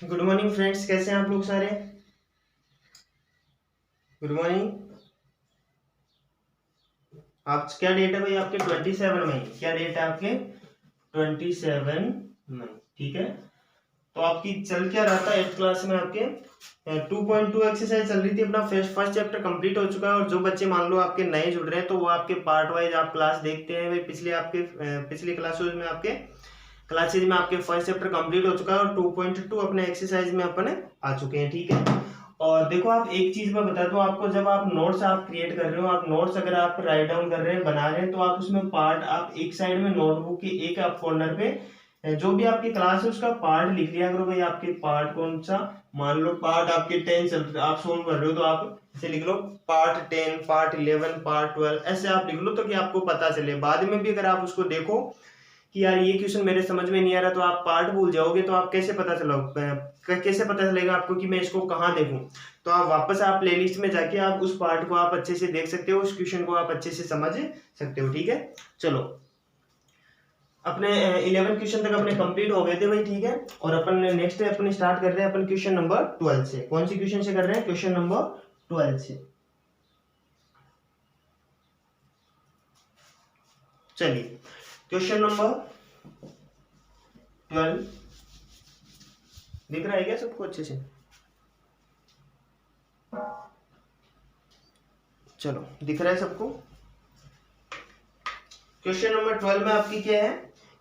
Good morning friends, कैसे हैं आप लोग सारे। Good morning. आप क्या डेट है भाई आपके 27 मई। क्या डेट है आपके 27 मई। ठीक है। तो आपकी चल क्या रहा था 8th क्लास में आपके 2.2 एक्सरसाइज चल रही थी। अपना फर्स्ट चैप्टर कंप्लीट हो चुका है। और जो बच्चे मान लो आपके नए जुड़ रहे हैं तो वो आपके पार्ट वाइज आप क्लास देखते हैं भाई। पिछली क्लासेज में आपके फर्स्ट चैप्टर कंप्लीट हो चुका है और 2.2 अपने एक्सरसाइज में अपने आ चुके हैं। ठीक है। और देखो, आप एक चीज मैं बता दूं आपको, जब आप नोट्स आप क्रिएट कर रहे हो, आप नोट्स अगर आप राइट डाउन कर रहे हैं, बना रहे हैं, तो आप उसमें पार्ट आप एक साइड में नोटबुक के एक आप कॉर्नर पे जो भी आपकी क्लास है उसका पार्ट लिख लिया करो भाई। आपके पार्ट कौन सा, मान लो पार्ट आपके 10 चल आप सोल्व कर रहे हो तो आप ऐसे लिख लो पार्ट 10, पार्ट 11, पार्ट 12, ऐसे आप लिख लो तो कि आपको पता चले। बाद में भी अगर आप उसको देखो कि यार ये क्वेश्चन मेरे समझ में नहीं आ रहा, तो आप पार्ट भूल जाओगे तो आप कैसे पता चलेगा आपको कि मैं इसको कहाँ देखूं। तो आप वापस आप प्लेलिस्ट में जाके आप उस पार्ट को आप अच्छे से देख सकते हो, उस क्वेश्चन को आप अच्छे से समझ सकते हो। ठीक है। चलो, अपने 11 क्वेश्चन तक अपने कंप्लीट हो गए थे भाई। ठीक है। और अपन नेक्स्ट अपने स्टार्ट कर रहे हैं अपन क्वेश्चन नंबर 12 से। कौन सी क्वेश्चन से कर रहे हैं? क्वेश्चन नंबर 12 से। चलिए, क्वेश्चन नंबर 12 दिख रहा है क्या सबको अच्छे से? चलो, दिख रहा है सबको। क्वेश्चन नंबर 12 में आपकी क्या है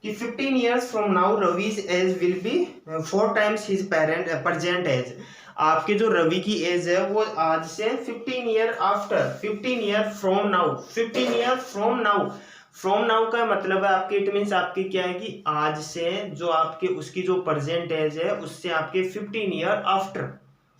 कि 15 years from now Ravi's age will be 4 times his present age. आपके जो रवि की एज है वो आज से 15 year after, 15 year from now, 15 year from now. From now का मतलब है आपके, इट मीन्स आपके क्या है कि आज से जो आपके उसकी जो प्रेजेंट एज है उससे आपके 15 year after.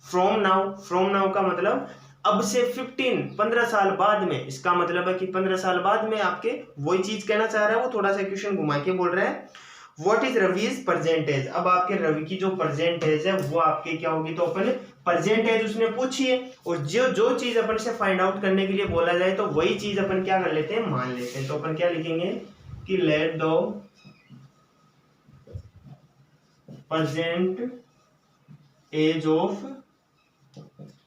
From now, from now का मतलब अब से 15 साल बाद में। इसका मतलब है कि 15 साल बाद में आपके वही चीज कहना चाह रहा है। वो थोड़ा सा क्वेश्चन घुमा के बोल रहा है what is Ravi's present age. अब आपके रवि की जो प्रेजेंट एज है वो आपके क्या होगी, तो अपन प्रेजेंट एज उसने पूछी है और जो जो चीज अपन से फाइंड आउट करने के लिए बोला जाए तो वही चीज अपन क्या कर लेते हैं, मान लेते हैं। तो अपन क्या लिखेंगे कि लेट दो प्रेजेंट एज ऑफ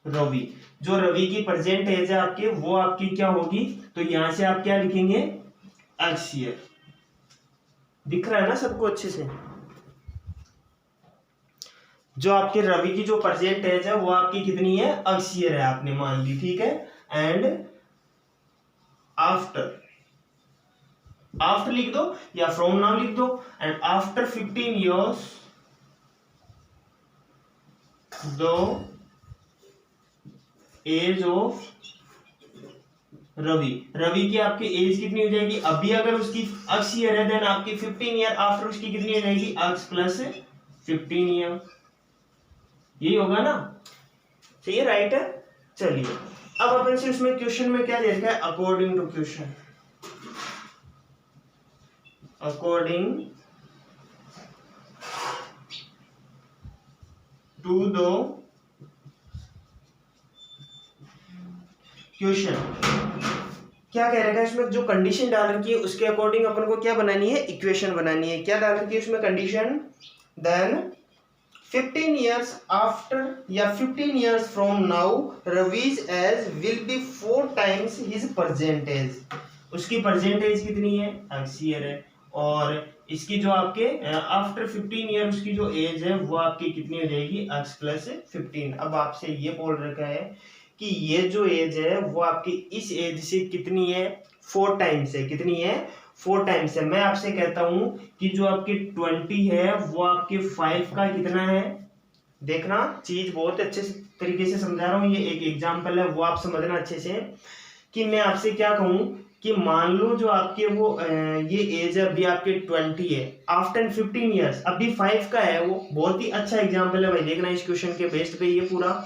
रवि। जो रवि की प्रेजेंट एज है आपके वो आपकी क्या होगी, तो यहां से आप क्या लिखेंगे, एक्स ईयर। दिख रहा है ना सबको अच्छे से? जो आपके रवि की जो प्रेजेंट एज है वो आपकी कितनी है, एक्स ईयर है, आपने मान ली। ठीक है। एंड आफ्टर, आफ्टर लिख दो या फ्रॉम नाउ लिख दो। एंड आफ्टर 15 years दो एज ऑफ रवि। रवि की आपकी एज कितनी हो जाएगी, अभी अगर उसकी एक्स ईयर है देन आपकी 15 ईयर आफ्टर उसकी कितनी हो जाएगी, एक्स प्लस 15 ईयर। यही होगा ना? सही है, राइट है। चलिए, अब अपन से उसमें क्वेश्चन में क्या दे रखा है, according to question, according to the question. क्या कह रखा है इसमें, जो कंडीशन डाल रखी है उसके अकॉर्डिंग अपन को क्या बनानी है, इक्वेशन बनानी है। क्या डाल रखी है उसमें कंडीशन, देन 15 years आफ्टर या 15 years from now Ravi's age will be 4 times his present age. उसकी प्रेजेंट एज कितनी है, एक्स ईयर है। और इसकी जो आपके आफ्टर 15 ईयर उसकी जो एज है वो आपकी कितनी हो जाएगी, एक्स प्लस 15। अब आपसे ये बोल रखा है कि ये जो एज है वो आपकी इस एज से कितनी है, 4 टाइम्स है। कितनी है, 4 टाइम्स है। मैं आपसे कहता हूं कि जो आपकी 20 है वो आपके 5 का कितना है। देखना, चीज बहुत अच्छे तरीके से समझा रहा हूँ, ये एक एग्जांपल है वो आप समझना अच्छे से। कि मैं आपसे क्या कहूं कि मान लो जो आपके वो ये एज है अभी आपके 20 है, आफ्टर 15 ईयर्स अभी 5 का है। वो बहुत ही अच्छा एग्जांपल है भाई, देखना इस क्वेश्चन के बेस्ड पे ये पूरा।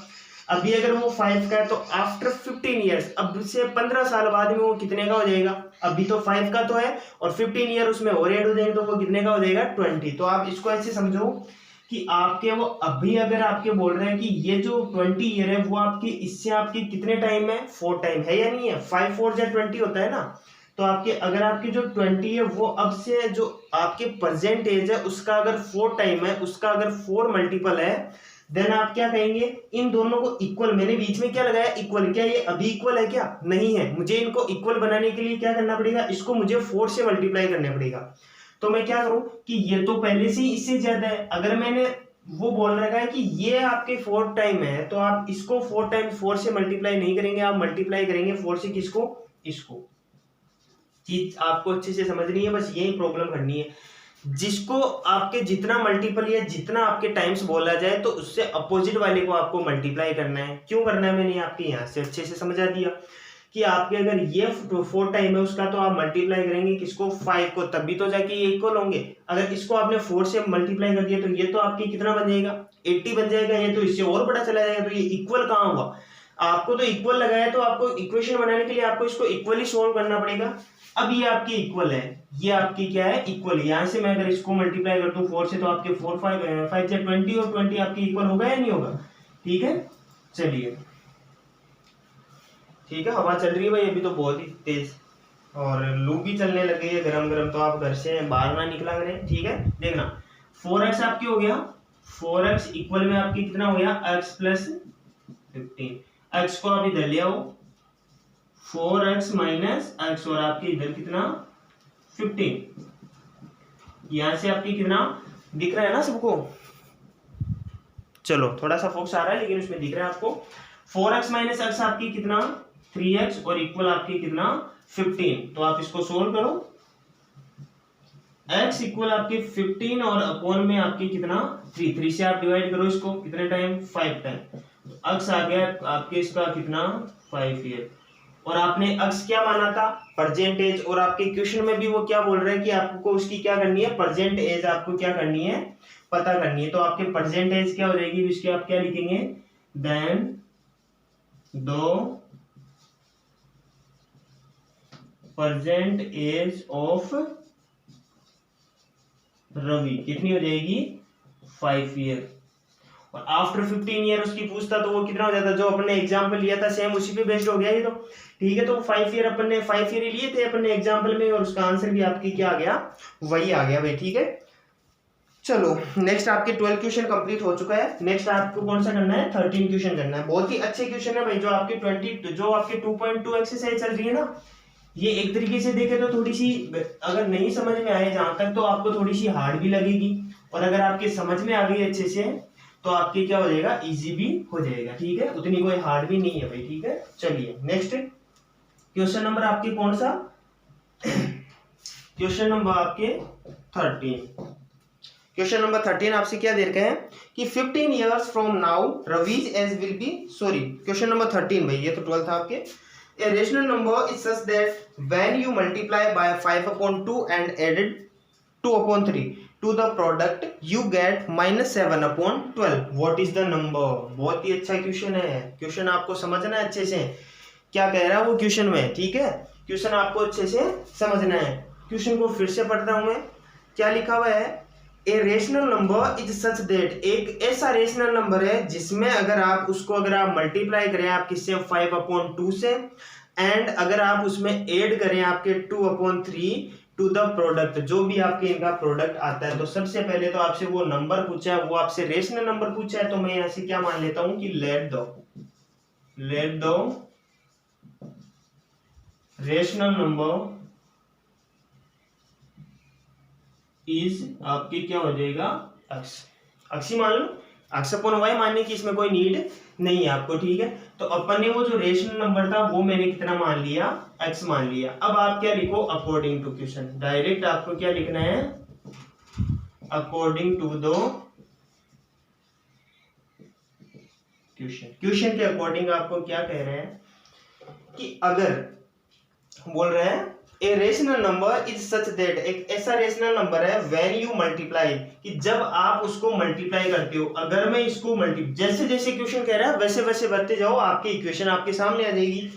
अभी अगर वो 5 का है तो आफ्टर 15 ईयर्स, अब से 15 साल बाद में वो कितने का हो जाएगा। अभी तो 5 का तो है और 15 ईयर उसमें और ऐड हो जाएंगे तो वो कितने का हो जाएगा, 20। तो आप इसको ऐसे समझो कि आपके वो अभी अगर आपके बोल रहे हैं कि ये जो 20 ईयर है वो आपकी इससे आपकी कितने टाइम है, 4 टाइम है या नहीं है। 5 4 या 20 होता है ना। तो आपके अगर आपकी जो 20 है वो अब से जो आपके प्रेजेंट एज है उसका अगर 4 टाइम है, उसका अगर 4 मल्टीपल है, देन आप क्या कहेंगे, इन दोनों को इक्वल, मैंने बीच में क्या लगाया, इक्वल। क्या ये अभी इक्वल है? क्या नहीं है। मुझे इनको इक्वल बनाने के लिए क्या करना पड़ेगा, इसको मुझे 4 से मल्टीप्लाई करना पड़ेगा। तो मैं क्या करूं कि ये तो पहले से ही इससे ज्यादा है, अगर मैंने वो बोल रखा है कि ये आपके 4 टाइम है, तो आप इसको 4 टाइम्स 4 से मल्टीप्लाई नहीं करेंगे, आप मल्टीप्लाई करेंगे 4 से किसको, इसको। चीज आपको अच्छे से समझनी है, बस यही प्रॉब्लम करनी है। जिसको आपके जितना मल्टीपल या जितना आपके टाइम्स बोला जाए तो उससे अपोजिट वाले को आपको मल्टीप्लाई करना है। क्यों करना है मैंने आपके यहाँ से अच्छे से समझा दिया कि आपके अगर ये 4 टाइम है उसका, तो आप मल्टीप्लाई करेंगे किसको, 5 को, तभी तो जाके ये इक्वल होंगे। अगर इसको आपने 4 से मल्टीप्लाई कर दिया तो ये तो आपकी कितना बन जाएगा, 80 बन जाएगा। ये तो इससे और बड़ा चला जाएगा, तो ये इक्वल कहाँ हुआ, आपको तो इक्वल लगाया, तो आपको इक्वेशन बनाने के लिए आपको इसको इक्वली सोल्व करना पड़ेगा। अब ये आपकी इक्वल है, ये आपकी क्या है, इक्वल। यहां से मैं अगर इसको मल्टीप्लाई कर दूं 4 से, तो आपके 4 5 से 20 और 20 आपकी इक्वल होगा या नहीं होगा? ठीक है, चलिए ठीक है। हवा चल रही है भाई अभी तो बहुत ही तेज, और लू भी चलने लगी है गरम गरम, तो आप घर से बाहर ना निकला करें। ठीक है, देखना 4x आपकी हो गया, 4x इक्वल में आपकी कितना हो गया, x प्लस 15। x को आप इधर ले आओ, 4x माइनस x, और आपके इधर कितना 15। यहां से आपकी कितना दिख रहा है ना सबको, चलो थोड़ा सा फोकस आ रहा है लेकिन उसमें दिख रहा है आपको। 4x माइनस x आपकी कितना 3x, और इक्वल आपकी कितना 15। तो आप इसको सोल्व करो, x इक्वल आपके 15 और अपॉन में आपकी कितना 3 से आप डिवाइड करो इसको कितने टाइम, 5 टाइम। x आ गया आपके इसका कितना 5 ईयर। और आपने x क्या माना था, प्रेजेंट एज, और आपके क्वेश्चन में भी वो क्या बोल रहे हैं कि आपको उसकी क्या करनी है, प्रेजेंट एज आपको क्या करनी है, पता करनी है। तो आपके प्रेजेंट एज क्या हो जाएगी, इसके आप क्या लिखेंगे, देन दो प्रेजेंट एज ऑफ रवि कितनी हो जाएगी, 5 ईयर। और आफ्टर 15 ईयर उसकी पूछता तो वो कितना हो जाता, जो अपने एग्जाम्पल लिया था सेम उसी पे बेस्ड हो गया ये तो। ठीक है, तो 5 ईयर अपन ने 5 ईयर लिए थे अपने एग्जाम्पल में, और उसका आंसर भी आपकी क्या आ गया, वही आ गया भाई। ठीक है, चलो नेक्स्ट आपके 12 क्वेश्चन कंप्लीट हो चुका है। नेक्स्ट आपको कौन सा करना है, 13 क्वेश्चन करना है। बहुत ही अच्छे क्वेश्चन है भाई, जो आपके 2.2 एक्सरसाइज चल रही है ना, ये एक तरीके से देखे तो थोड़ी सी अगर नहीं समझ में आए जहां तक, तो आपको थोड़ी सी हार्ड भी लगेगी, और अगर आपके समझ में आ गई अच्छे से तो आपके क्या हो जाएगा, इजी भी हो जाएगा। ठीक है, उतनी कोई हार्ड भी नहीं है भाई। ठीक है, चलिए नेक्स्ट क्वेश्चन नंबर आपके कौन सा, क्वेश्चन नंबर आपके 13। क्वेश्चन नंबर 13 आपसे क्या दे रखा है कि 15 years from now Ravi's age will be, sorry question number 13 भाई, ये तो 12 था आपके। A rational number is such that when you multiply by 5/2 and added 2/3 to the product you get -7/12. What is the number? बहुत ही अच्छा question है, question आपको समझना है अच्छे से, क्या कह रहा है वो क्वेश्चन में। ठीक है, क्वेश्चन आपको अच्छे से समझना है। क्वेश्चन को फिर से पढ़ता हूं मैं, क्या लिखा हुआ है, a rational number is such that, एक ऐसा रेशनल नंबर है जिसमें अगर आप उसको अगर आप मल्टीप्लाई करें आप किससे, 5/2 से, एंड अगर आप उसमें ऐड करें आपके 2/3 टू द प्रोडक्ट, जो भी आपके इनका प्रोडक्ट आता है। तो सबसे पहले तो आपसे वो नंबर पूछा है, वो आपसे रेशनल नंबर पूछा है, तो मैं यहाँ से क्या मान लेता हूं कि लेट दो रेशनल नंबर इज आपकी क्या हो जाएगा, x ही मान लो, x/y मानने की इसमें कोई नीड नहीं है आपको। ठीक है, तो अपन ने वो जो रेशनल नंबर था वो मैंने कितना मान लिया, x मान लिया। अब आप क्या लिखो, अकॉर्डिंग टू क्वेश्चन, डायरेक्ट आपको क्या लिखना है, अकॉर्डिंग टू दो क्वेश्चन के अकॉर्डिंग आपको क्या कह रहे हैं कि अगर बोल रहे हैं a rational number is such that, एक ऐसा रेशनल नंबर है व्हेन यू मल्टीप्लाई, कि जब आप उसको मल्टीप्लाई करते हो, अगर मैं इसको जैसे जैसे क्वेश्चन कह रहा है वैसे वैसे बढ़ते जाओ, आपकी इक्वेशन आपके सामने आ जाएगी।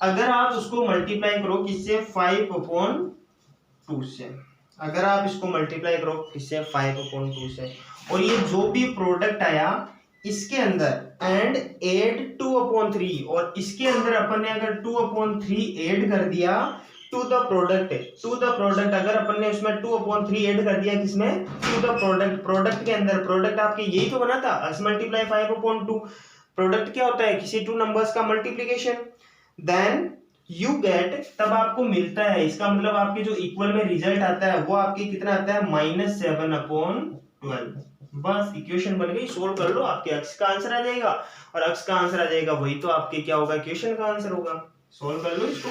अगर आप उसको मल्टीप्लाई करो किससे, 5/2 से, अगर आप इसको मल्टीप्लाई करो किससे, 5/2 से, और ये जो भी प्रोडक्ट आया इसके अंदर एंड एड 2/3, और इसके अंदर अपन ने अगर 2/3 ऐड कर दिया टू द प्रोडक्ट अगर अपन ने उसमें 2/3 ऐड कर दिया किसमें, टू द प्रोडक्ट के अंदर, प्रोडक्ट आपके यही तो बना था x मल्टीप्लाई 5/2। प्रोडक्ट क्या होता है, किसी टू नंबर्स का मल्टीप्लीकेशन। देन यू गेट, तब आपको मिलता है, इसका मतलब आपके जो इक्वल में रिजल्ट आता है वो आपके कितना आता है, -7/12। बस इक्वेशन बन गई, सोल्व कर लो, आपके x का आंसर आ जाएगा, और x का आंसर आ जाएगा वही तो आपके क्या होगा, इक्वेशन का आंसर होगा। सोल्व कर लो इसको,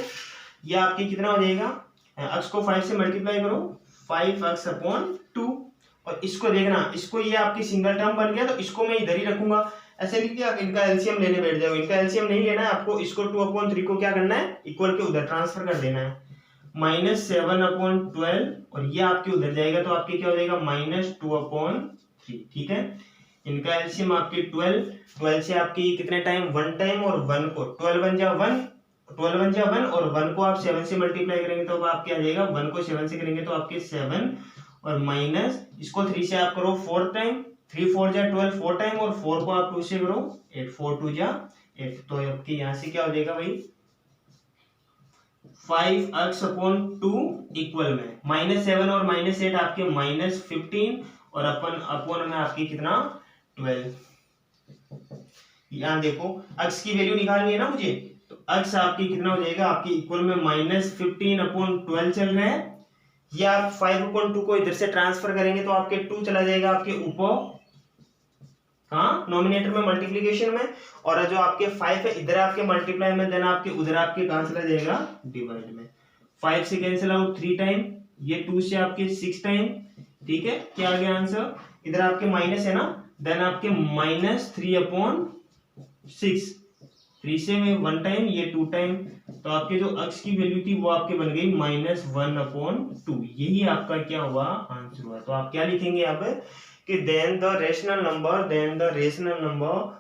ये आपके कितना हो जाएगा, x को 5 से मल्टीप्लाई करो, 5x/2, और इसको देखना, इसको ये आपकी सिंगल टर्म बन गया, तो इसको मैं इधर ही रखूंगा। ऐसे नहीं कि आप इनका एलसीएम लेने बैठ जाओ, इनका एलसीएम नहीं लेना है आपको, इसको 2/3 को क्या करना है, इक्वल के उधर ट्रांसफर कर देना है, -7/12, और ये आपके उधर जाएगा तो आपके क्या हो जाएगा, -2/3। ठीक है, इनका एलसीएम आपके 12 से आपके कितने टाइम, 1 टाइम, और 1 को 12 बन जा 1 और 1 को आप 7 से मल्टीप्लाई करेंगे तो आप क्या आ जाएगा, 1 को 7 से करेंगे तो आपके 7, और माइनस इसको 3 से आप करो 4 टाइम, 3 4 जा 12 4 टाइम, और 4 को आप 2 से करो 8, 4 2 जा 8, तो आपके यहाँ से क्या हो जाएगा भाई, 5x/2 इक्वल में -7 और -8 आपके -15, और अपन में आपकी कितना 12। यहाँ देखो x की वैल्यू निकालनी है ना मुझे, तो x आपकी कितना हो जाएगा, आपकी इक्वल में -15/12 चल रहा है, या आप 5/2 को इधर से ट्रांसफर करेंगे तो आपके 2 चला जाएगा आपके ऊपर, हाँ नॉमिनेटर में मल्टीप्लिकेशन में, और जो आपके 5 है इधर आपके मल्टीप्लाई में, देन आपके उधर आपके कहां चला जाएगा, डिवाइड में। 5 से कैंसिल आउट 3 टाइम, ये 2 से आपके 6 टाइम। ठीक है, क्या आ गया आंसर, इधर आपके माइनस है ना, देन आपके -3/6, 3 से 1 टाइम, ये 2 टाइम, तो आपके जो x की वैल्यू थी वो आपके बन गई -1/2। यही आपका क्या हुआ, आंसर हुआ। तो आप क्या लिखेंगे यहाँ पे कि then the rational number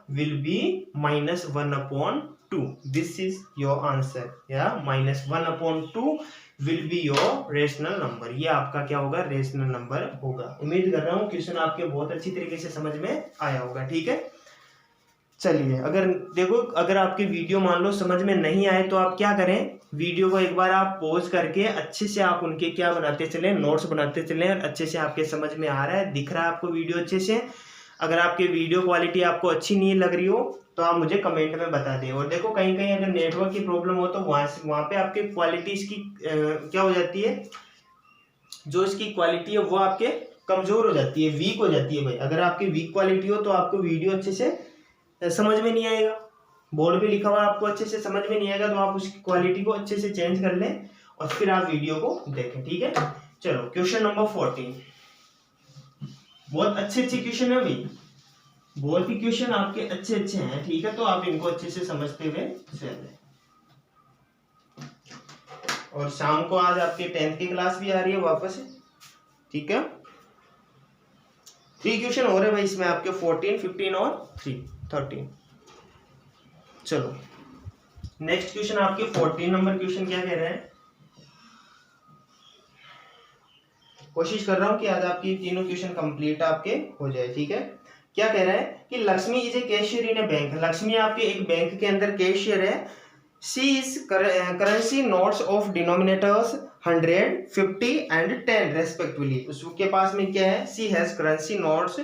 will be -1/2, this is your answer, या -1/2 will be your rational number, ये आपका क्या होगा, रेशनल नंबर होगा। उम्मीद कर रहा हूँ क्वेश्चन आपके बहुत अच्छी तरीके से समझ में आया होगा। ठीक है, चलिए, अगर देखो अगर आपकी वीडियो मान लो समझ में नहीं आए तो आप क्या करें, वीडियो को एक बार आप पॉज करके अच्छे से आप उनके क्या बनाते चलें, नोट्स बनाते चलें, और अच्छे से आपके समझ में आ रहा है, दिख रहा है आपको वीडियो अच्छे से। अगर आपकी वीडियो क्वालिटी आपको अच्छी नहीं लग रही हो तो आप मुझे कमेंट में बता दें। और देखो कहीं कहीं अगर नेटवर्क की प्रॉब्लम हो तो वहाँ पे आपकी क्वालिटी इसकी क्या हो जाती है, जो इसकी क्वालिटी है वो आपके कमजोर हो जाती है, वीक हो जाती है भाई। अगर आपकी वीक क्वालिटी हो तो आपको वीडियो अच्छे से समझ में नहीं आएगा, बोर्ड पे लिखा हुआ आपको अच्छे से समझ में नहीं आएगा, तो आप उसकी क्वालिटी को अच्छे से चेंज कर लें और फिर आप वीडियो को देखें। ठीक है, चलो क्वेश्चन नंबर 14, बहुत अच्छे क्वेश्चन है भाई, बहुत ही क्वेश्चन आपके अच्छे हैं। ठीक है, तो आप इनको अच्छे से समझते हुए चलें। और शाम को आज आपके 10th की क्लास भी आ रही है वापस। ठीक है, 3 क्वेश्चन हो रहे भाई इसमें आपके, 14, 15 और 13। चलो नेक्स्ट क्वेश्चन आपके 14 नंबर क्वेश्चन क्या कह रहे हैं, कोशिश कर रहा हूं कि आज आपकी तीनों क्वेश्चन कंप्लीट आपके हो जाए। ठीक है, क्या कह रहा है कि Lakshmi is a cashier in a bank, Lakshmi आपके एक बैंक के अंदर कैशियर है। She is currency notes of denominators 100, 50 and 10 respectively. उसके पास में क्या है, she has currency notes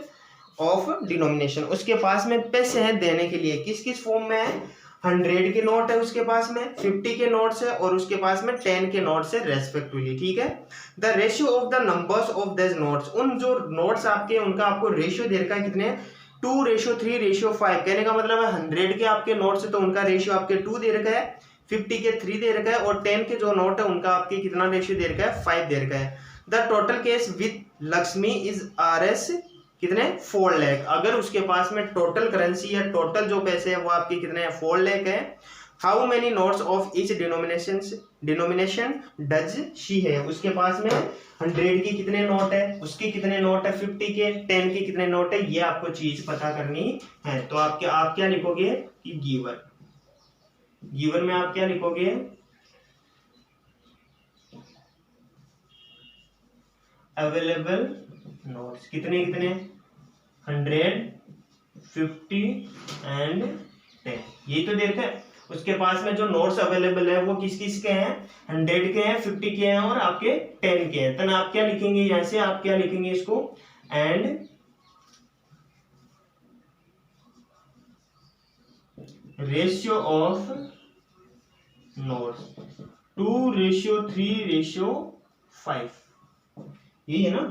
of denomination, उसके पास में पैसे हैं देने के लिए, किस किस फॉर्म में है, 100 के नोट है उसके पास में, 50 के नोट्स है, और उसके पास में 10 के नोट्स है रेस्पेक्टिवली। ठीक है, the ratio of the numbers of this notes, उन जो नोट्स आपके उनका आपको रेशियो दे रखा है कितने, 2:3:5। कहने का मतलब है 100 के आपके नोट्स है तो उनका रेशियो आपके 2 दे रखा है, 50 के 3 दे रखा है, और 10 के जो नोट है उनका आपके कितना रेशियो दे रखा है, 5 दे रखा है। The total case with Lakshmi is RS कितने, 4 लाख। अगर उसके पास में टोटल करेंसी या टोटल जो पैसे है वो आपके कितने हैं, 4 लाख है। How many notes of each denomination does she है, उसके पास में 100 की कितने नोट है, उसके कितने नोट है, 50 के, 10 के कितने नोट है, ये आपको चीज पता करनी है। तो आप क्या लिखोगे कि गिवन में आप क्या लिखोगे, अवेलेबल नोट्स कितने 100, 50 एंड 10, यही तो देते हैं। उसके पास में जो नोट्स अवेलेबल है वो किस किस के हैं, 100 के हैं, 50 के हैं और आपके 10 के हैं। तो आप क्या लिखेंगे यहाँ से, आप क्या लिखेंगे इसको, एंड रेशियो ऑफ नोट्स 2:3:5, यही है ना,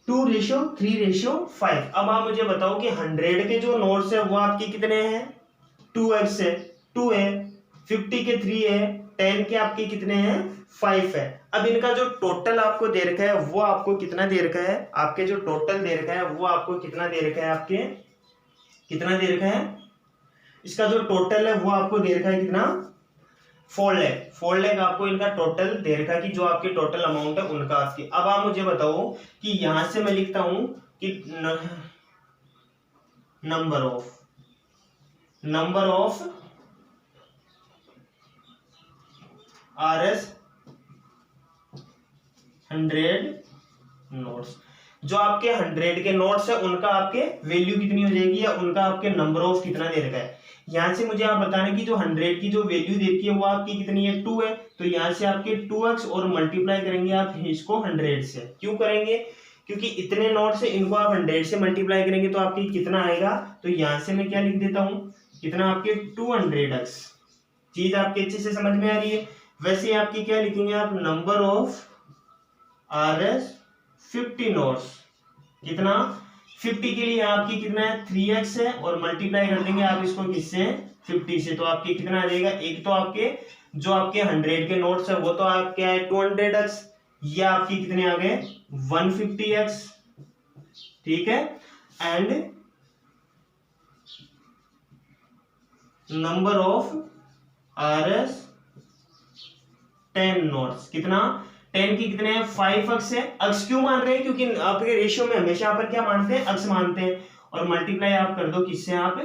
2:3:5। अब आप मुझे बताओ कि 100 के जो नोट्स है वो आपके कितने हैं, 2x है, 2 है, 50 के 3 है, 10 के आपके कितने हैं, 5 है। अब इनका जो टोटल आपको दे रखा है वो आपको कितना दे रखा है, आपके जो टोटल दे रखा है वो आपको कितना दे रखा है, आपके कितना दे रखा है, इसका जो टोटल है वो आपको दे रखा है कितना, 4 लाख आपको इनका टोटल दे रखा है कि जो आपके टोटल अमाउंट है उनका आपकी। अब आप मुझे बताओ कि यहां से मैं लिखता हूं कि नंबर ऑफ RS 100 नोट्स, जो आपके 100 के नोट्स है उनका आपके वैल्यू कितनी हो जाएगी, या उनका आपके नंबर ऑफ कितना दे रखा है। यहां से मुझे आप बताना कि जो 100 की जो वैल्यू देखी है वो आपकी कितनी है, 2 है। तो यहां से आपके 2x और मल्टीप्लाई करेंगे आप इसको 100 से। क्यों करेंगे, क्योंकि इतने नोट से इनको आप 100 से मल्टीप्लाई करेंगे तो आपकी कितना आएगा। तो यहां से मैं क्या लिख देता हूं, कितना आपके 200x। चीज आपके अच्छे से समझ में आ रही है। वैसे आपकी क्या लिखेंगे आप, नंबर ऑफ RS 50 नोट्स, कितना 50 के लिए आपकी कितना है, 3x है, और मल्टीप्लाई कर देंगे आप इसको किससे, 50 से। तो आपके कितना आ जाएगा, एक तो आपके जो आपके 100 के नोट्स है वो तो आप क्या है 200x, ये आपकी कितने आ गए 150x, ठीक है। And number of RS 10 notes, कितना 10 की कितने हैं, 5x है। अक्स क्यों मान रहे हैं, क्योंकि आपके रेशियो में हमेशा यहाँ पर क्या मानते हैं, अक्स मानते हैं। और मल्टीप्लाई आप कर दो किससे, आप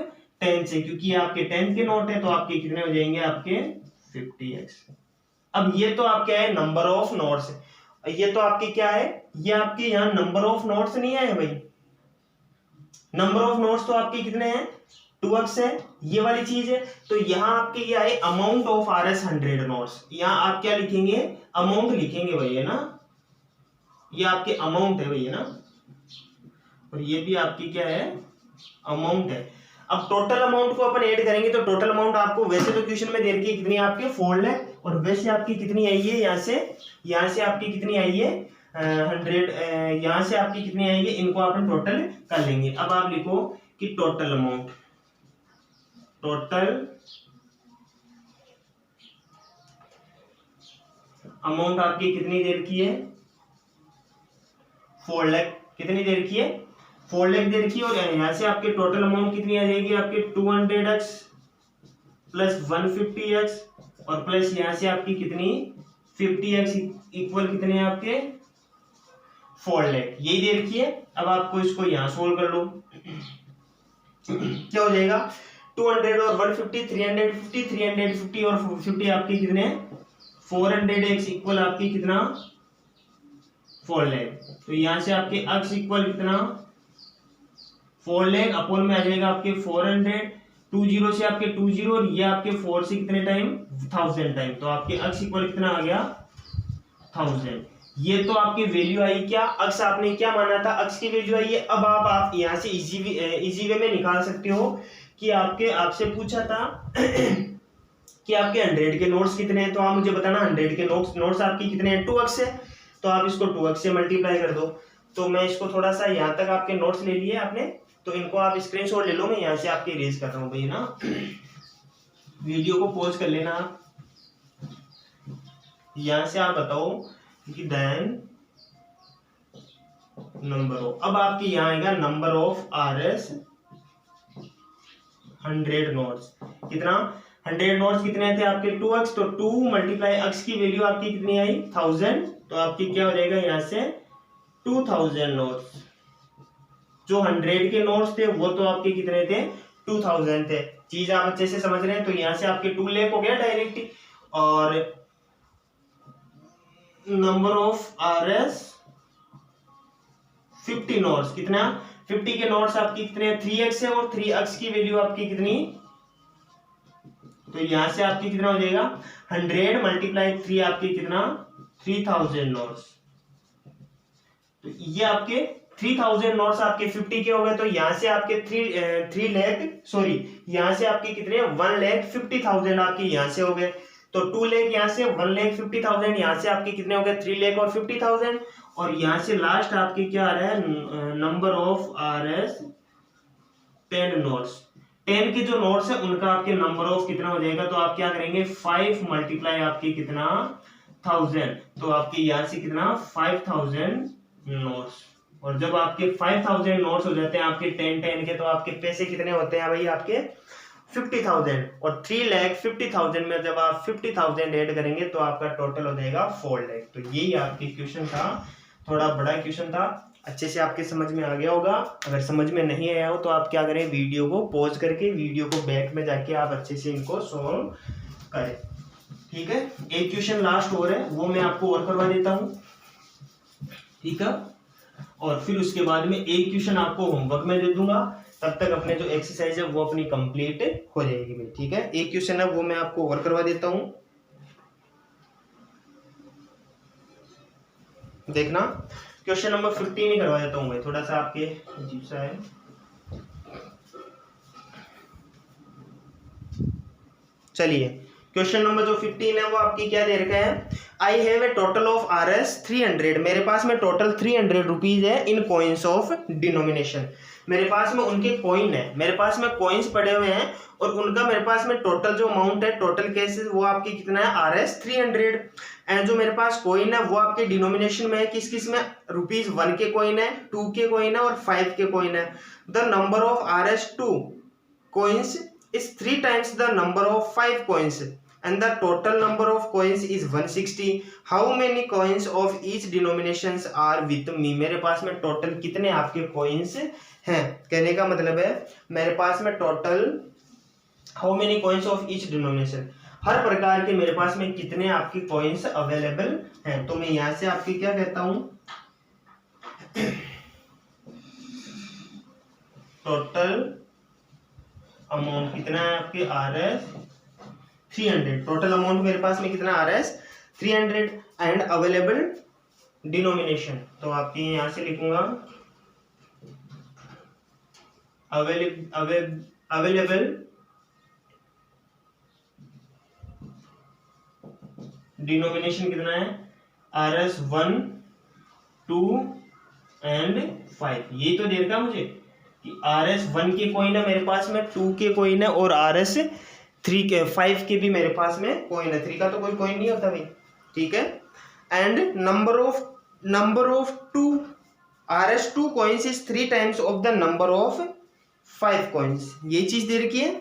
10 से, क्योंकि आपके 10 के नोट है तो आपके कितने हो जाएंगे, आपके 50x। अब ये तो आप क्या है, नंबर ऑफ नोट्स, ये तो आपके क्या है, ये आपके यहाँ नंबर ऑफ नोट्स नहीं आए भाई। नंबर ऑफ नोट्स तो आपके कितने हैं, 2x है, ये वाली चीज है। तो यहाँ आपके ये आए अमाउंट ऑफ RS 100 नोट्स। यहाँ आप क्या लिखेंगे, अमाउंट लिखेंगे भाई, है ना, ये आपके अमाउंट है भाई, है ना, और ये भी आपकी क्या है, अमाउंट है। अब टोटल अमाउंट को अपन ऐड करेंगे तो टोटल अमाउंट आपको वैसे तो क्वेश्चन में दे रखी है कितनी, आपके 4 लाख, और वैसे आपकी कितनी आई है, यहाँ से आपकी कितनी आई है 100, यहाँ से आपकी कितनी आई है, इनको अपन टोटल कर लेंगे। अब आप लिखो कि टोटल अमाउंट आपकी कितनी देर की है, 4 लाख, कितनी देर की है, 4 लाख देर की। और यहाँ से आपके टोटल अमाउंट कितनी आ जाएगी, आपके 200x प्लस 150x और प्लस यहाँ से आपकी कितनी 50x इक्वल कितने आपके 4 लाख, यही देर की है। अब आपको इसको यहाँ सोल्व कर लो, क्या हो जाएगा, 200 और 150 350, 350 और 50 आपके कितने 400x इक्वल आपकी कितना 4 लाख। तो यहां से आपके x इक्वल कितना 4 लाख, अपोन में आ जाएगा आपके 400, 20 से आपके 20 और ये आपके 4 से कितने टाइम 1000 टाइम। तो आपके x इक्वल कितना आ गया 1000। ये तो आपकी वैल्यू आई, क्या अक्स आपने क्या माना था, अक्स की वैल्यू आई है। अब आप यहाँ से इजी वे में निकाल सकते हो कि आपसे पूछा था कि आपके 100 के नोट्स कितने हैं, तो आप मुझे बताना 100 के नोट्स आपकी कितने हैं, 2x है, तो आप इसको 2x से मल्टीप्लाई कर दो। तो मैं इसको थोड़ा सा यहाँ तक आपके नोट्स ले लिए आपने, तो इनको आप स्क्रीनशॉट ले लो, मैं यहाँ से आपके इरेज कर रहा हूँ भाई ना। वीडियो को पॉज कर लेना आप, यहाँ से आप बताओ कि देन नंबर ऑफ, अब आपके यहाँ आएगा नंबर ऑफ RS 100 नोट्स, कितना 100 नोट्स कितने थे आपके 2x, तो 2 मल्टीप्लाई x की वैल्यू आपकी कितनी आई 1000, तो आपकी क्या हो जाएगा यहाँ से 2000 नोट्स। जो 100 के नोट्स थे वो तो आपके कितने थे 2000 थे। चीज आप अच्छे से समझ रहे हैं। तो यहाँ से आपके 2 लाख हो गया डायरेक्ट, और नंबर ऑफ RS 50 नोट्स, कितना 50 के नोट्स आपकी कितने 3x है, और 3x की वैल्यू आपकी कितनी तो यहाँ से आपकी कितना हो जाएगा 100 मल्टीप्लाई 3 आपके कितना 3000 नोट्स। तो ये आपके 3000 नोट्स आपके 50 के हो गए। तो यहाँ से आपके 3 लाख सॉरी यहाँ से आपके कितने 1,50,000 आपके यहाँ से हो गए। तो 2 लाख यहाँ से 1,50,000 यहाँ से आपके कितने हो गए 3 लाख और 50,000। और यहाँ से लास्ट आपके क्या आ रहा है नंबर ऑफ RS 10 नोट्स। 10 के जो नोट्स है उनका आपके नंबर ऑफ कितना हो जाएगा। तो आप क्या करेंगे 5 मल्टीप्लाई आपके कितना 1000। तो आपके यहाँ से कितना 5000 नोट्स। और जब आपके 5000 नोट्स हो जाते हैं आपके 10 के तो आपके पैसे कितने होते हैं भाई आपके 50,000। और 3,50,000 में जब आप 50,000 ऐड करेंगे तो आपका टोटल हो जाएगा 4 लाख। तो यही आपके क्वेश्चन था, थोड़ा बड़ा क्वेश्चन था, अच्छे से आपके समझ में आ गया होगा। अगर समझ में नहीं आया हो तो आप क्या करें वीडियो को पॉज करके वीडियो को बैक में जाके आप अच्छे से इनको सॉल्व करें। ठीक है, एक क्वेश्चन लास्ट और है वो मैं आपको और करवा देता हूं। ठीक है, और फिर उसके बाद में एक क्वेश्चन आपको होमवर्क में दे दूंगा। तब तक अपने जो एक्सरसाइज है वो अपनी कंप्लीट हो जाएगी भाई। ठीक है, एक क्वेश्चन है वो मैं आपको और करवा देता हूं, देखना। क्वेश्चन नंबर 15 ही करवा देता हूं भाई, थोड़ा सा आपके अजीब सा है। चलिए क्वेश्चन नंबर जो 15 है वो आपकी क्या दे रखा है, I have a total of RS 300। मेरे पास में टोटल 300 रुपीज है इन कॉइन्स ऑफ डिनोमिनेशन। मेरे पास में उनके कॉइन है, मेरे पास में कॉइन्स पड़े हुए हैं और उनका मेरे पास में टोटल जो अमाउंट है टोटल केसेस वो आपकी कितना है RS 300। एंड जो मेरे पास कॉइन है वो आपके डिनोमिनेशन में है, किस किस में ₹1 के कॉइन है, 2 के कॉइन है और 5 के कॉइन है। The number of RS 2 coins is 3 times the number of 5 coins and the total number of coins is 160. How many coins of each denominations are with me? मेरे पास में टोटल कितने आपके coins हैं। कहने का मतलब है मेरे पास में total how many coins of each denomination, हर प्रकार के मेरे पास में कितने आपके coins अवेलेबल हैं। तो मैं यहां से आपकी क्या कहता हूं टोटल अमाउंट कितना है आपके RS 300। टोटल अमाउंट मेरे पास में कितना RS 300 एंड अवेलेबल डिनोमिनेशन। तो आपके यहां से लिखूंगा अवेलेबल डिनोमिनेशन कितना है RS 1 2 एंड 5। ये तो दे रखा मुझे कि RS 1 के कॉइन है मेरे पास में, 2 के कॉइन है और RS 3 के 5 के भी मेरे पास में कॉइन है। 3 का तो कोई कॉइन नहीं होता भाई। ठीक है, and number of 2 RS 2 coins is 3 times of the number of 5 coins. ये चीज दे रखी है।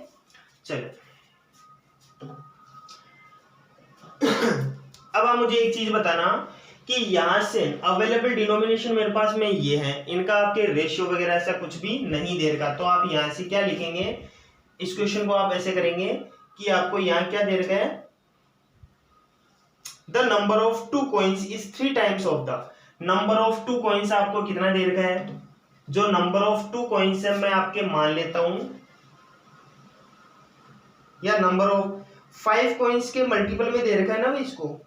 चलो अब आप मुझे एक चीज बताना कि यहां से अवेलेबल डिनोमिनेशन मेरे पास में ये है, इनका आपके रेशियो वगैरह ऐसा कुछ भी नहीं दे रखा। तो आप यहां से क्या लिखेंगे, इस क्वेश्चन को आप ऐसे करेंगे कि आपको यहां क्या दे रखा है, the number of 2 coins is 3 times of the number of 2 coins. आपको कितना दे रखा है, जो नंबर ऑफ 2 कॉइन्स है मैं आपके मान लेता हूं, या नंबर ऑफ 5 कॉइन्स के मल्टीपल में दे रखा है ना भाई इसको,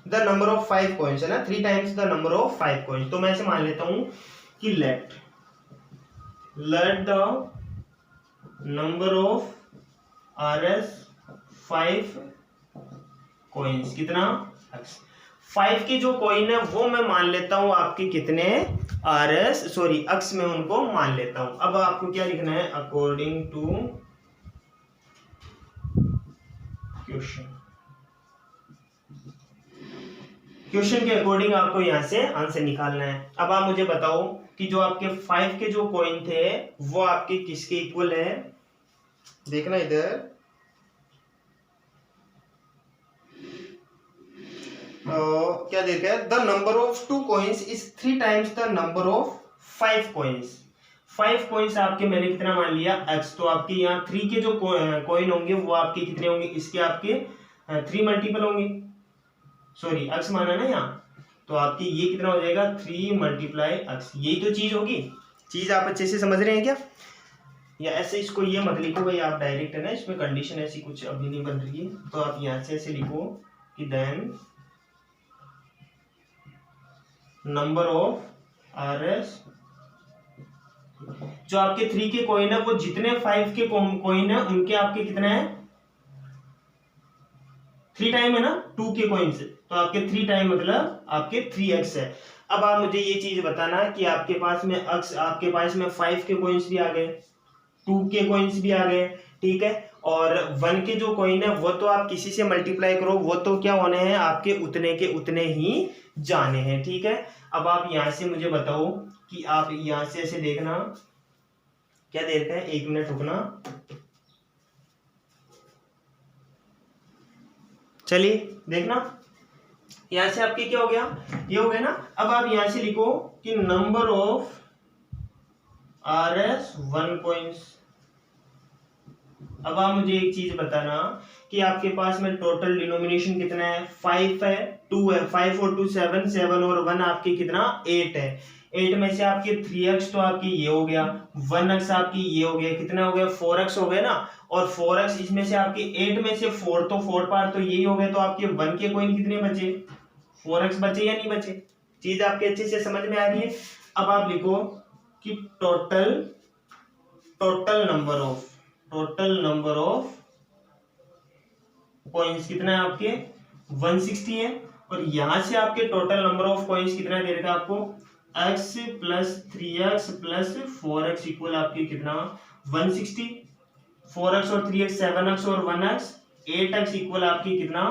द नंबर ऑफ 5 कॉइन्स है ना, 3 times the number of 5 coins. तो मैं ऐसे मान लेता हूं कि let the number of RS 5 coins कितना 5 के जो कॉइन है वो मैं मान लेता हूं आपके कितने अक्स में उनको मान लेता हूं। अब आपको क्या लिखना है, अकॉर्डिंग टू क्वेश्चन के अकॉर्डिंग आपको यहां से आंसर निकालना है। अब आप मुझे बताओ कि जो आपके 5 के जो कॉइन थे वो आपके किसके इक्वल है। देखना इधर, क्या देखा है, the number of 2 coins is 3 times the number of 5 coins. 5 coins आपके मैंने कितना मान लिया x। तो आपके यहाँ 3 के जो कॉइन होंगे वो आपके कितने होंगे, इसके आपके 3 मल्टीपल होंगे, सॉरी x माना ना यहाँ। तो आपके ये कितना हो जाएगा 3 मल्टीप्लाई x। यही तो चीज होगी। चीज आप अच्छे से समझ रहे हैं क्या। या ऐसे इसको ये मत लिखो भाई आप डायरेक्ट, है ना, इसमें कंडीशन ऐसी कुछ अभी नहीं बन रही है, तो आप यहाँ से ऐसे लिखो कि देन नंबर ऑफ RS, जो आपके 3 के कॉइन है वो जितने 5 के कॉइन है उनके आपके कितने हैं 3 टाइम है ना 2 के कॉइन से, तो आपके 3 टाइम मतलब आपके 3x है। अब आप मुझे ये चीज बताना कि आपके पास में x, आपके पास में 5 के कॉइन्स भी आ गए, 2 के कॉइन्स भी आ गए, ठीक है, और 1 के जो कॉइन है वो तो आप किसी से मल्टीप्लाई करो, वो तो क्या होने हैं आपके उतने के उतने ही जाने हैं, ठीक है। अब आप यहां से मुझे बताओ कि आप यहां से ऐसे देखना, क्या देखते हैं, 1 मिनट रुकना, चलिए देखना, यहां से आपके क्या हो गया, ये हो गया ना। अब आप यहां से लिखो कि नंबर ऑफ RS 1 कॉइन्स। अब आप मुझे एक चीज बताना कि आपके पास में टोटल डिनोमिनेशन कितना है, 5 है, 2 है, 5 और 2 7, 7 और 1 आपके कितना 8 है, 8 में से आपके 3x तो आपकी ये हो गया, 1x आपकी ये हो गया, कितना हो गया 4x हो गया ना, और 4x इसमें से आपके 8 में से 4 तो 4 पार तो यही हो गया, तो आपके 1 के कॉइन कितने बचे, 4x बचे या नहीं बचे, चीज आपके अच्छे से समझ में आ रही है। अब आप लिखो कि टोटल नंबर ऑफ कॉइन्स कितना है आपके 160 है, और यहां से आपके टोटल नंबर ऑफ कॉइन्स कितना दे रखा है आपको x plus 3x plus 4x equal आपके कितना 160, 4x और 3x 7x और 1x 8x इक्वल आपकी कितना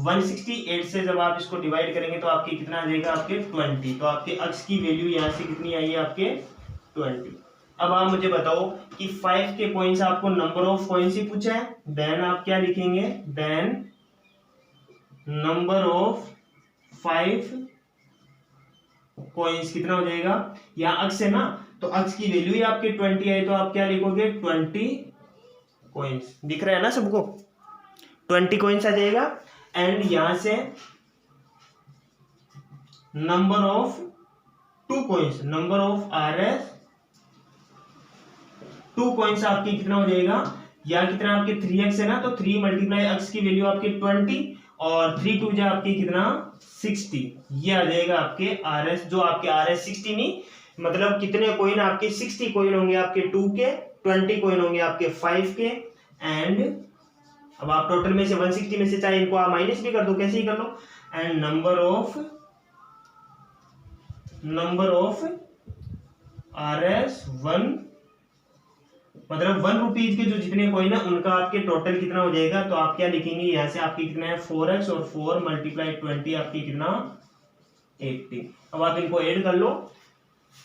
168 से जब आप इसको डिवाइड करेंगे तो आपके कितना आ जाएगा आपके 20, तो आपके x की वैल्यू यहाँ से कितनी आई है आपके 20। अब आप मुझे बताओ कि 5 के कॉइन्स आपको नंबर ऑफ कॉइन्स ही पूछा है, देन आप क्या लिखेंगे, देन नंबर ऑफ 5 कॉइन्स कितना हो जाएगा, यहाँ x है ना, तो x की वैल्यू ही आपके 20 आई, तो आप क्या लिखोगे 20 कॉइन्स, दिख रहा है ना सबको, 20 कॉइन्स आ जाएगा। एंड यहां से number of 2 coins, number of RS 2 coins आपके कितना हो जाएगा, या कितना आपके 3x है ना, तो 3 मल्टीप्लाई x की वैल्यू आपके 20 और 3 2 जा आपके कितना 60, ये आ जाएगा आपके RS, जो आपके RS 60 नहीं मतलब कितने कॉइन आपके 60 कॉइन होंगे आपके 2 के, 20 कॉइन होंगे आपके 5 के, एंड अब आप टोटल में से 160 में से चाहे इनको आप माइनस भी कर दो, कैसे ही कर लो, एंड नंबर ऑफ RS 1 मतलब 1 रुपीज के जो जितने कॉइन है उनका आपके टोटल कितना हो जाएगा, तो आप क्या लिखेंगे, यहाँ से आपके कितना है 4x और 4 मल्टीप्लाई 20 आपके कितना 80। अब आप इनको ऐड कर लो,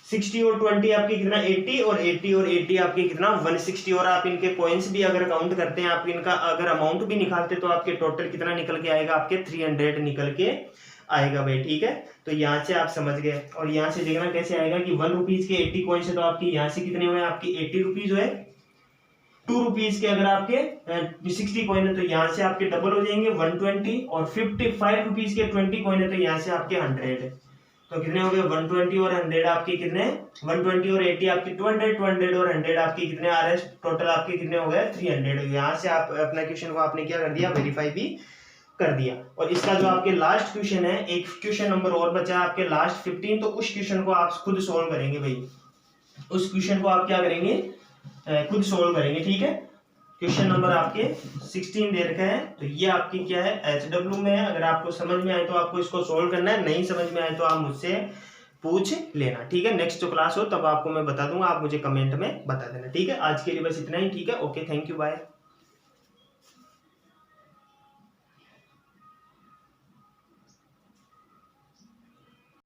60 और 20 आपके कितना 80 और 80 और 80 आपके कितना 160, और आप इनके कॉइन्स भी अगर काउंट करते हैं, आप इनका अगर अमाउंट भी निकालते तो आपके टोटल कितना निकल के आएगा, आपके 300 निकल के आएगा भाई, ठीक है। तो यहाँ से आप समझ गए, और यहाँ से देखना कैसे आएगा कि 1 रुपीज के 80 कॉइन्स है, तो आपके यहाँ से कितने हुए आपके 80 रुपीज हुए, 2 रुपीज के अगर आपके 60 कॉइन है तो यहाँ से आपके डबल हो जाएंगे 120, और 55 रुपीज के 20 कॉइन है तो यहाँ से आपके 100 है, तो कितने हो गए 120 और 100 आपके कितने 120 और 80 आपके 200, 200 और 100 आपके कितने RS टोटल आपके कितने हो गए 300। यहाँ से आप अपना क्वेश्चन को आपने क्या कर दिया, वेरीफाई भी कर दिया। और इसका जो आपके लास्ट क्वेश्चन है, एक क्वेश्चन नंबर और बचा है आपके लास्ट 15, तो उस क्वेश्चन को आप खुद सोल्व करेंगे भाई, उस क्वेश्चन को आप क्या करेंगे खुद सोल्व करेंगे, ठीक है। क्वेश्चन नंबर आपके 16 दे रखा है, तो ये आपकी क्या है HW में है, अगर आपको समझ में आए तो आपको इसको सोल्व करना है, नहीं समझ में आए तो आप मुझसे पूछ लेना, ठीक है। नेक्स्ट जो क्लास हो तब आपको मैं बता दूंगा, आप मुझे कमेंट में बता देना, ठीक है। आज के लिए बस इतना ही, ठीक है, ओके, थैंक यू, बाय।